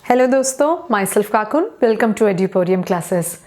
Hello दोस्तों, myself Kakun, welcome to Eduporium classes.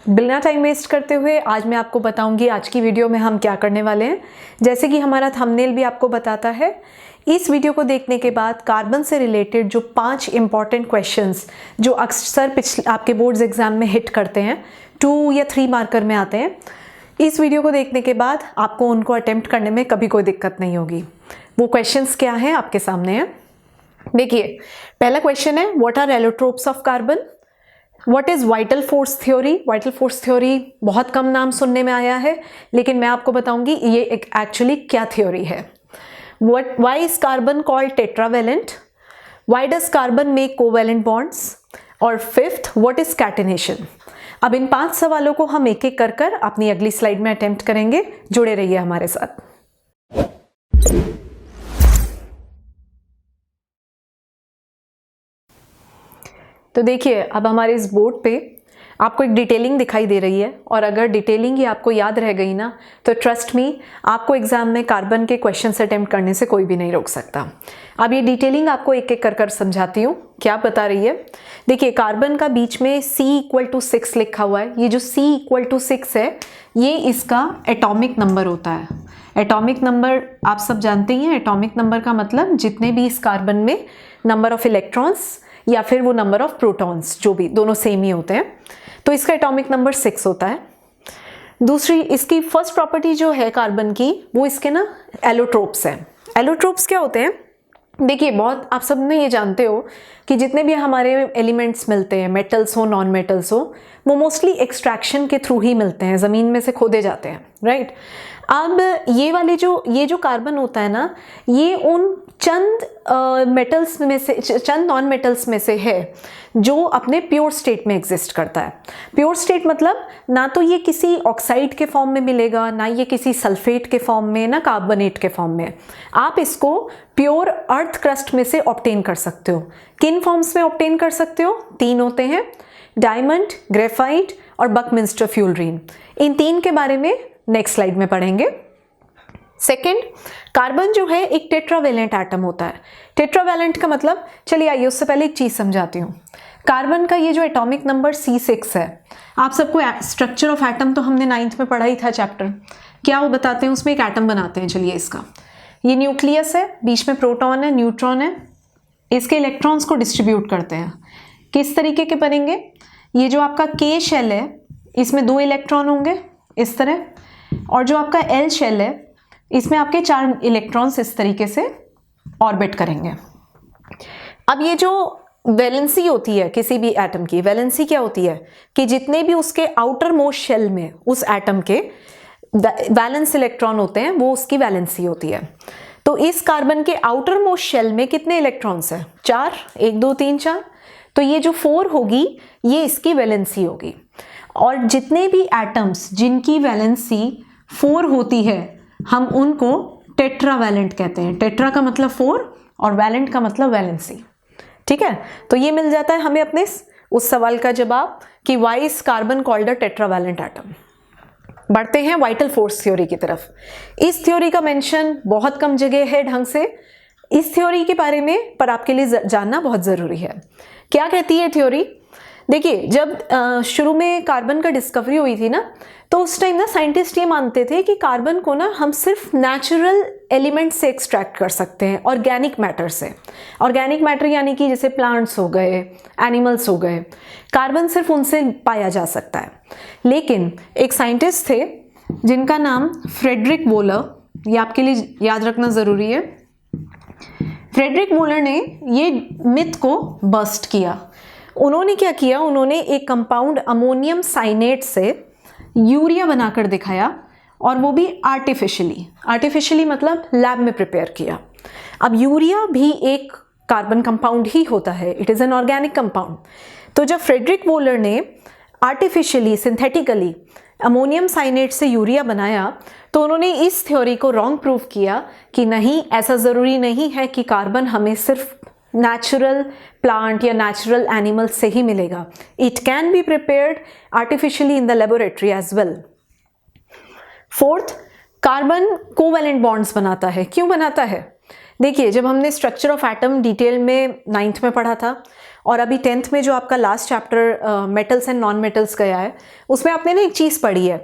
बिना time waste करते हुए आज मैं आपको बताऊंगी आज की वीडियो में हम क्या करने वाले हैं। जैसे कि हमारा थंबनेल भी आपको बताता है, इस वीडियो को देखने के बाद कार्बन से रिलेटेड जो 5 इंपॉर्टेंट क्वेश्चंस जो अक्सर पिछले आपके बोर्ड्स एग्जाम में हिट करते हैं, 2 या 3 मार्कर में आते हैं, इस वीडियो को देखने के बाद आपको उनको अटेम्प्ट करने में कभी कोई दिक्कत नहीं होगी। वो क्वेश्चंस क्या हैं आपके सामने हैं। देखिए, पहला क्वेश्चन है, what are allotropes of carbon. What is vital force theory. Vital force theory बहुत कम नाम सुनने में आया है, लेकिन मैं आपको बताऊंगी ये एक एक्चुअली क्या थ्योरी है। Why is carbon called tetravalent. Why does carbon make covalent bonds. और फिफ्थ, व्हाट इज कैटेनेशन। अब इन 5 सवालों को हम एक एक कर अपनी अगली स्लाइड में अटेम्प्ट करेंगे। जुड़े रहिए हमारे साथ। तो देखिए, अब हमारे इस बोर्ड पे आपको एक डिटेलिंग दिखाई दे रही है, और अगर डिटेलिंग ही आपको याद रह गई ना, तो ट्रस्ट मी, आपको एग्जाम में कार्बन के क्वेश्चन अटेम्प्ट करने से कोई भी नहीं रोक सकता। अब ये डिटेलिंग आपको एक एक कर समझाती हूँ। क्या बता रही है, देखिए, कार्बन का बीच में C=6 लिखा हुआ है। ये जो C=6 है, ये इसका एटॉमिक नंबर होता है। एटॉमिक नंबर आप सब जानते ही हैं। एटॉमिक नंबर का मतलब जितने भी इस कार्बन में नंबर ऑफ इलेक्ट्रॉन्स या फिर वो नंबर ऑफ प्रोटॉन्स, जो भी, दोनों सेम ही होते हैं। तो इसका एटॉमिक नंबर 6 होता है। दूसरी, इसकी फर्स्ट प्रॉपर्टी जो है कार्बन की, वो इसके ना एलोट्रोप्स हैं। एलोट्रोप्स क्या होते हैं? देखिए, बहुत आप सब ने ये जानते हो कि जितने भी हमारे एलिमेंट्स मिलते हैं, मेटल्स हो नॉन मेटल्स हो, वो मोस्टली एक्सट्रैक्शन के थ्रू ही मिलते हैं, ज़मीन में से खोदे जाते हैं, राइट। अब ये जो कार्बन होता है ना, ये उन चंद मेटल्स में से, चंद नॉन मेटल्स में से है जो अपने प्योर स्टेट में एग्जिस्ट करता है। प्योर स्टेट मतलब ना तो ये किसी ऑक्साइड के फॉर्म में मिलेगा, ना ये किसी सल्फेट के फॉर्म में, ना कार्बोनेट के फॉर्म में। आप इसको प्योर अर्थ क्रस्ट में से ऑब्टेन कर सकते हो। किन फॉर्म्स में ऑब्टेन कर सकते हो? 3 होते हैं, डायमंड, ग्रेफाइट और बकमिंस्टर फ्यूलरीन। इन 3 के बारे में नेक्स्ट स्लाइड में पढ़ेंगे। सेकेंड, कार्बन जो है एक टेट्रावेलेंट एटम होता है। टेट्रावेलेंट का मतलब, चलिए आइए उससे पहले एक चीज समझाती हूँ। कार्बन का ये जो एटॉमिक नंबर C6 है, आप सबको स्ट्रक्चर ऑफ एटम तो हमने 9th में पढ़ा ही था चैप्टर। क्या वो बताते हैं, उसमें एक एटम बनाते हैं। चलिए, इसका ये न्यूक्लियस है, बीच में प्रोटॉन है, न्यूट्रॉन है, इसके इलेक्ट्रॉन्स को डिस्ट्रीब्यूट करते हैं। किस तरीके के बनेंगे? ये जो आपका K शेल है, इसमें 2 इलेक्ट्रॉन होंगे इस तरह, और जो आपका L शेल है, इसमें आपके 4 इलेक्ट्रॉन्स इस तरीके से ऑर्बिट करेंगे। अब ये जो वैलेंसी होती है किसी भी एटम की, वैलेंसी क्या होती है कि जितने भी उसके आउटर मोस्ट शेल में उस एटम के वैलेंस इलेक्ट्रॉन होते हैं, वो उसकी वैलेंसी होती है। तो इस कार्बन के आउटर मोस्ट शेल में कितने इलेक्ट्रॉन्स हैं? 4, 1 2 3 4। तो ये जो 4 होगी, ये इसकी वैलेंसी होगी। और जितने भी एटम्स जिनकी वैलेंसी 4 होती है, हम उनको टेट्रावैलेंट कहते हैं। टेट्रा का मतलब 4 और वैलेंट का मतलब वैलेंसी। ठीक है, तो ये मिल जाता है हमें अपने उस सवाल का जवाब कि why is carbon called a tetravalent atom. बढ़ते हैं वाइटल फोर्स थ्योरी की तरफ। इस थ्योरी का मेंशन बहुत कम जगह है ढंग से इस थ्योरी के बारे में, पर आपके लिए जानना बहुत जरूरी है। क्या कहती है थ्योरी? देखिए, जब शुरू में कार्बन का डिस्कवरी हुई थी ना, तो उस टाइम ना साइंटिस्ट ये मानते थे कि कार्बन को ना हम सिर्फ नेचुरल एलिमेंट से एक्सट्रैक्ट कर सकते हैं, ऑर्गेनिक मैटर से। ऑर्गेनिक मैटर यानी कि जैसे प्लांट्स हो गए, एनिमल्स हो गए, कार्बन सिर्फ उनसे पाया जा सकता है। लेकिन एक साइंटिस्ट थे जिनका नाम फ्रेडरिक वोलर, ये आपके लिए याद रखना ज़रूरी है। फ्रेडरिक वोलर ने ये मिथ को बस्ट किया। उन्होंने क्या किया, उन्होंने एक कंपाउंड अमोनियम साइनेट से यूरिया बनाकर दिखाया, और वो भी आर्टिफिशियली मतलब लैब में प्रिपेयर किया। अब यूरिया भी एक कार्बन कंपाउंड ही होता है, it is an organic compound. तो जब फ्रेडरिक वोलर ने आर्टिफिशियली, सिंथेटिकली अमोनियम साइनेट से यूरिया बनाया, तो उन्होंने इस थ्योरी को रॉन्ग प्रूव किया कि नहीं, ऐसा ज़रूरी नहीं है कि कार्बन हमें सिर्फ नेचुरल प्लांट या नेचुरल एनिमल से ही मिलेगा। It can be prepared artificially in the laboratory as well. Fourth, carbon covalent bonds बनाता है। क्यों बनाता है? देखिए, जब हमने स्ट्रक्चर ऑफ एटम डिटेल में 9th में पढ़ा था, और अभी 10th में जो आपका last chapter metals and non metals गया है, उसमें आपने ना एक चीज़ पढ़ी है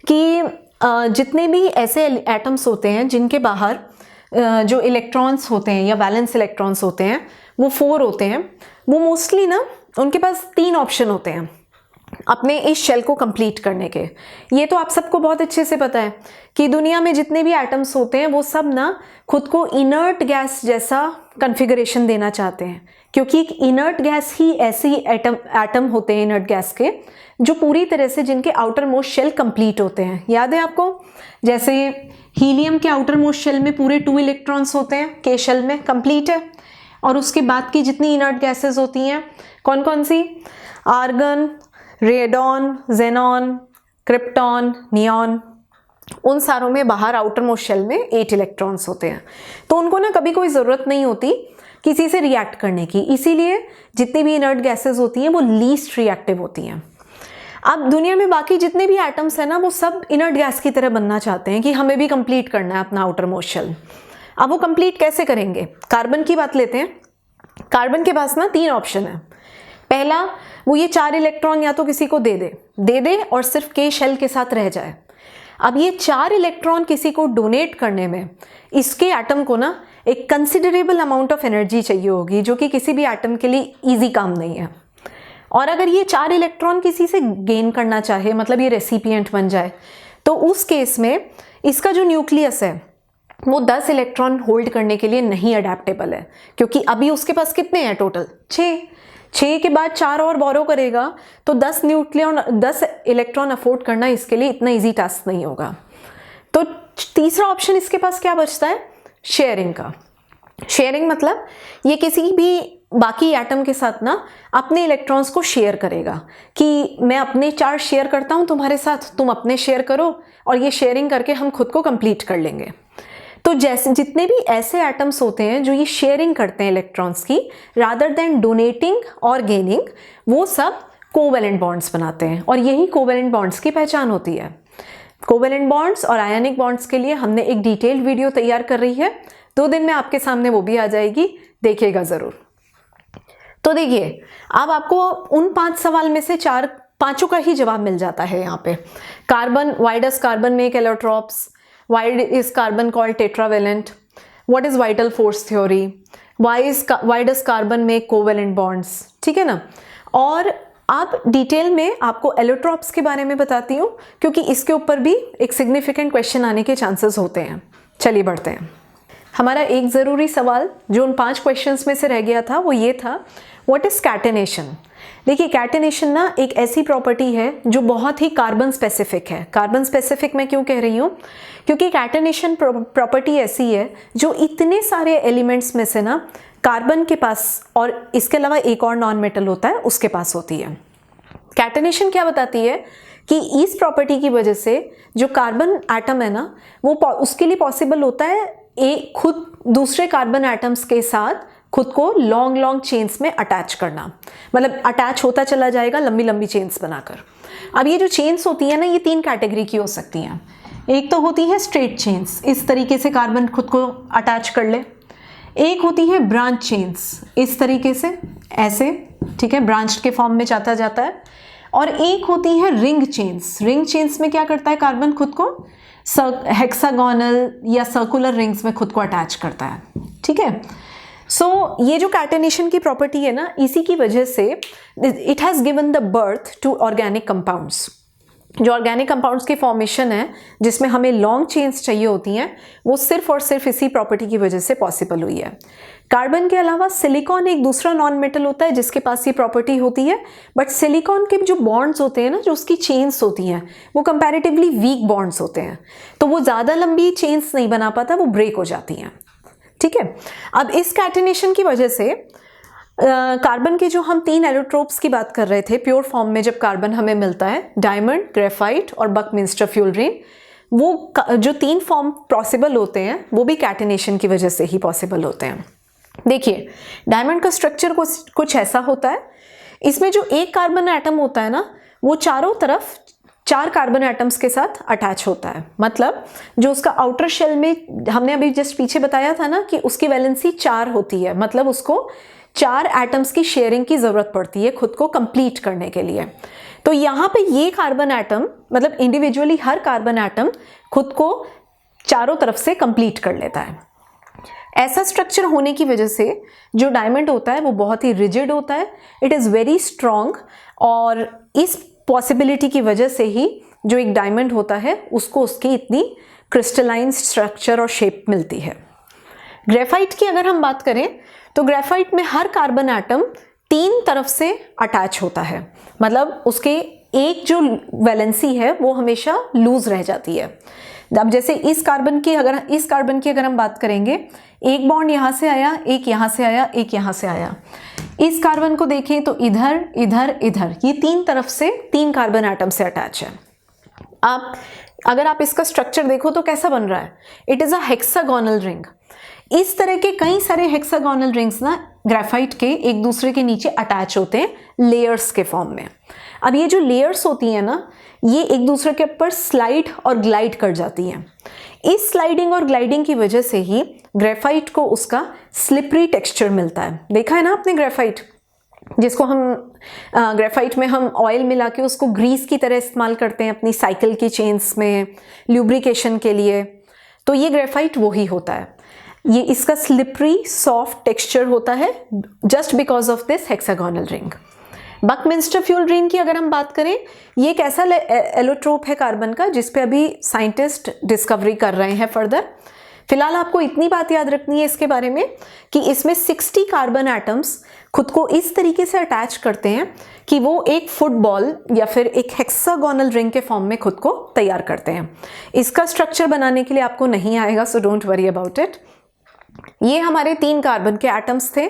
कि जितने भी ऐसे एटम्स होते हैं जिनके बाहर जो इलेक्ट्रॉन्स होते हैं या वैलेंस इलेक्ट्रॉन्स होते हैं वो 4 होते हैं, वो मोस्टली ना उनके पास 3 ऑप्शन होते हैं अपने इस शेल को कंप्लीट करने के। ये तो आप सबको बहुत अच्छे से पता है कि दुनिया में जितने भी एटम्स होते हैं वो सब ना खुद को इनर्ट गैस जैसा कॉन्फ़िगरेशन देना चाहते हैं, क्योंकि एक इनर्ट गैस ही ऐसी एटम होते हैं इनर्ट गैस के जो पूरी तरह से जिनके आउटर मोस्ट शेल कंप्लीट होते हैं। याद है आपको, जैसे हीलियम के आउटर मोस्ट शेल में पूरे 2 इलेक्ट्रॉन्स होते हैं, के शेल में कंप्लीट है। और उसके बाद की जितनी इनर्ट गैसेस होती हैं कौन कौन सी, argon, radon, xenon, krypton, neon, उन सारों में बाहर आउटर मोस्ट शेल में 8 इलेक्ट्रॉन्स होते हैं। तो उनको ना कभी कोई ज़रूरत नहीं होती किसी से रिएक्ट करने की, इसीलिए जितनी भी इनर्ट गैसेस होती हैं वो लीस्ट रिएक्टिव होती हैं। अब दुनिया में बाकी जितने भी एटम्स हैं ना वो सब इनर्ट गैस की तरह बनना चाहते हैं कि हमें भी कंप्लीट करना है अपना आउटर मोस्ट शेल। अब वो कंप्लीट कैसे करेंगे? कार्बन की बात लेते हैं। कार्बन के पास ना 3 ऑप्शन है। पहला, वो ये 4 इलेक्ट्रॉन या तो किसी को दे दे और सिर्फ के शेल के साथ रह जाए। अब ये 4 इलेक्ट्रॉन किसी को डोनेट करने में इसके एटम को ना एक कंसिडरेबल अमाउंट ऑफ एनर्जी चाहिए होगी, जो कि किसी भी एटम के लिए ईजी काम नहीं है। और अगर ये 4 इलेक्ट्रॉन किसी से गेन करना चाहे, मतलब ये रेसिपिएंट बन जाए, तो उस केस में इसका जो न्यूक्लियस है वो 10 इलेक्ट्रॉन होल्ड करने के लिए नहीं अडेप्टेबल है, क्योंकि अभी उसके पास कितने हैं टोटल? 6 के बाद 4 और बोरो करेगा तो 10 इलेक्ट्रॉन अफोर्ड करना इसके लिए इतना इजी टास्क नहीं होगा। तो तीसरा ऑप्शन इसके पास क्या बचता है? शेयरिंग का। शेयरिंग मतलब ये किसी भी बाकी एटम के साथ ना अपने इलेक्ट्रॉन्स को शेयर करेगा कि मैं अपने चार्ज शेयर करता हूँ तुम्हारे साथ, तुम अपने शेयर करो, और ये शेयरिंग करके हम खुद को कंप्लीट कर लेंगे। तो जैसे जितने भी ऐसे एटम्स होते हैं जो ये शेयरिंग करते हैं इलेक्ट्रॉन्स की रादर देन डोनेटिंग और गेनिंग, वो सब कोवेलेंट बॉन्ड्स बनाते हैं, और यही कोवेलेंट बॉन्ड्स की पहचान होती है। कोवेलेंट बॉन्ड्स और आयनिक बॉन्ड्स के लिए हमने एक डिटेल्ड वीडियो तैयार कर रही है, 2 दिन में आपके सामने वो भी आ जाएगी, देखिएगा ज़रूर। तो देखिए, अब आपको उन 5 सवाल में से 5 का ही जवाब मिल जाता है यहाँ पे। Carbon, why does carbon make allotropes? Why is carbon called tetravalent? What is vital force theory? Why does carbon make covalent bonds? ठीक है ना। और अब डिटेल में आपको एलोट्रॉप्स के बारे में बताती हूँ, क्योंकि इसके ऊपर भी एक सिग्निफिकेंट क्वेश्चन आने के चांसेस होते हैं। चलिए बढ़ते हैं। हमारा एक ज़रूरी सवाल जो उन 5 क्वेश्चंस में से रह गया था वो ये था, व्हाट इज़ कैटेनेशन? देखिए, कैटेनेशन ना एक ऐसी प्रॉपर्टी है जो बहुत ही कार्बन स्पेसिफिक है। कार्बन स्पेसिफिक मैं क्यों कह रही हूँ? क्योंकि कैटेनेशन प्रॉपर्टी ऐसी है जो इतने सारे एलिमेंट्स में से ना कार्बन के पास, और इसके अलावा एक और नॉन मेटल होता है, उसके पास होती है। कैटेनेशन क्या बताती है कि इस प्रॉपर्टी की वजह से जो कार्बन एटम है ना वो उसके लिए पॉसिबल होता है एक खुद दूसरे कार्बन एटम्स के साथ खुद को लॉन्ग चेन्स में अटैच करना, मतलब अटैच होता चला जाएगा लंबी लंबी चेन्स बनाकर। अब ये जो चेन्स होती है ना, ये 3 कैटेगरी की हो सकती हैं। एक तो होती है स्ट्रेट चेन्स, इस तरीके से कार्बन खुद को अटैच कर ले। एक होती है ब्रांच चेन्स, इस तरीके से, ऐसे, ठीक है, ब्रांच के फॉर्म में जाता है। और एक होती है रिंग चेन्स। रिंग चेन्स में क्या करता है कार्बन खुद को हेक्सागोनल या सर्कुलर रिंग्स में खुद को अटैच करता है, ठीक है। सो ये जो कैटेनेशन की प्रॉपर्टी है ना, इसी की वजह से it has given the birth to organic compounds. जो ऑर्गेनिक कंपाउंड्स की फॉर्मेशन है जिसमें हमें लॉन्ग चेन्स चाहिए होती हैं, वो सिर्फ और सिर्फ इसी प्रॉपर्टी की वजह से पॉसिबल हुई है। कार्बन के अलावा सिलिकॉन एक दूसरा नॉन मेटल होता है जिसके पास ये प्रॉपर्टी होती है, बट सिलिकॉन के जो बॉन्ड्स होते हैं ना, जो उसकी चेन्स होती हैं, वो कंपैरेटिवली वीक बॉन्ड्स होते हैं, तो वो ज़्यादा लंबी चेन्स नहीं बना पाता, वो ब्रेक हो जाती हैं, ठीक है। अब इस कैटेनेशन की वजह से कार्बन के जो हम 3 एलोट्रोप्स की बात कर रहे थे प्योर फॉर्म में, जब कार्बन हमें मिलता है, डायमंड, ग्रेफाइट और बकमिंस्टर फ्यूलरीन, वो जो 3 फॉर्म पॉसिबल होते हैं वो भी कैटेनेशन की वजह से ही पॉसिबल होते हैं। देखिए, डायमंड का स्ट्रक्चर कुछ ऐसा होता है, इसमें जो एक कार्बन एटम होता है ना, वो चारों तरफ 4 कार्बन एटम्स के साथ अटैच होता है। मतलब जो उसका आउटर शेल में, हमने अभी जस्ट पीछे बताया था ना कि उसकी वैलेंसी 4 होती है, मतलब उसको 4 एटम्स की शेयरिंग की ज़रूरत पड़ती है खुद को कंप्लीट करने के लिए। तो यहाँ पे ये कार्बन एटम, मतलब इंडिविजुअली हर कार्बन एटम खुद को चारों तरफ से कंप्लीट कर लेता है। ऐसा स्ट्रक्चर होने की वजह से जो डायमंड होता है वो बहुत ही रिजिड होता है, इट इज़ वेरी स्ट्रॉन्ग, और इस पॉसिबिलिटी की वजह से ही जो एक डायमंड होता है उसको उसकी इतनी क्रिस्टलाइन स्ट्रक्चर और शेप मिलती है। ग्रेफाइट की अगर हम बात करें तो ग्रेफाइट में हर कार्बन एटम 3 तरफ से अटैच होता है, मतलब उसके एक जो वैलेंसी है वो हमेशा लूज रह जाती है। अब जैसे इस कार्बन की अगर हम बात करेंगे, एक बॉन्ड यहाँ से आया, एक यहाँ से आया, एक यहाँ से आया। इस कार्बन को देखें तो इधर इधर इधर, ये 3 तरफ से 3 कार्बन एटम से अटैच है। अगर आप इसका स्ट्रक्चर देखो तो कैसा बन रहा है, it is a hexagonal ring. इस तरह के कई सारे हेक्सागोनल रिंग्स ना ग्रेफाइट के एक दूसरे के नीचे अटैच होते हैं लेयर्स के फॉर्म में। अब ये जो लेयर्स होती हैं ना, ये एक दूसरे के ऊपर स्लाइड और ग्लाइड कर जाती हैं। इस स्लाइडिंग और ग्लाइडिंग की वजह से ही ग्रेफाइट को उसका स्लिपरी टेक्सचर मिलता है। देखा है ना आपने ग्रेफाइट, जिसको हम ग्रेफाइट में हम ऑयल मिला के उसको ग्रीस की तरह इस्तेमाल करते हैं अपनी साइकिल की चेन्स में ल्यूब्रिकेशन के लिए, तो ये ग्रेफाइट वही होता है। ये इसका स्लिपरी सॉफ्ट टेक्सचर होता है just because of this hexagonal ring. Buckminster fullerene की अगर हम बात करें, ये एक ऐसा एलोट्रोप है कार्बन का जिस पे अभी साइंटिस्ट डिस्कवरी कर रहे हैं फर्दर। फिलहाल आपको इतनी बात याद रखनी है इसके बारे में कि इसमें 60 कार्बन एटम्स खुद को इस तरीके से अटैच करते हैं कि वो एक फुटबॉल या फिर एक हेक्सागोनल रिंग के फॉर्म में खुद को तैयार करते हैं। इसका स्ट्रक्चर बनाने के लिए आपको नहीं आएगा, so don't worry about it. ये हमारे 3 कार्बन के एटम्स थे।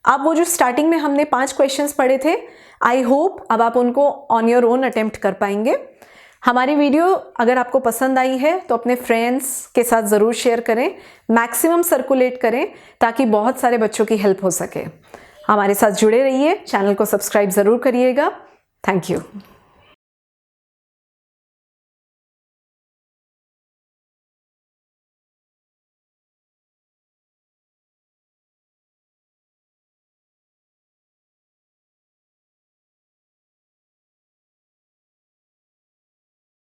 अब वो जो स्टार्टिंग में हमने 5 क्वेश्चंस पढ़े थे, आई होप अब आप उनको ऑन योर ओन अटेम्प्ट कर पाएंगे। हमारी वीडियो अगर आपको पसंद आई है तो अपने फ्रेंड्स के साथ ज़रूर शेयर करें, मैक्सिमम सर्कुलेट करें ताकि बहुत सारे बच्चों की हेल्प हो सके। हमारे साथ जुड़े रहिए, चैनल को सब्सक्राइब ज़रूर करिएगा। Thank you.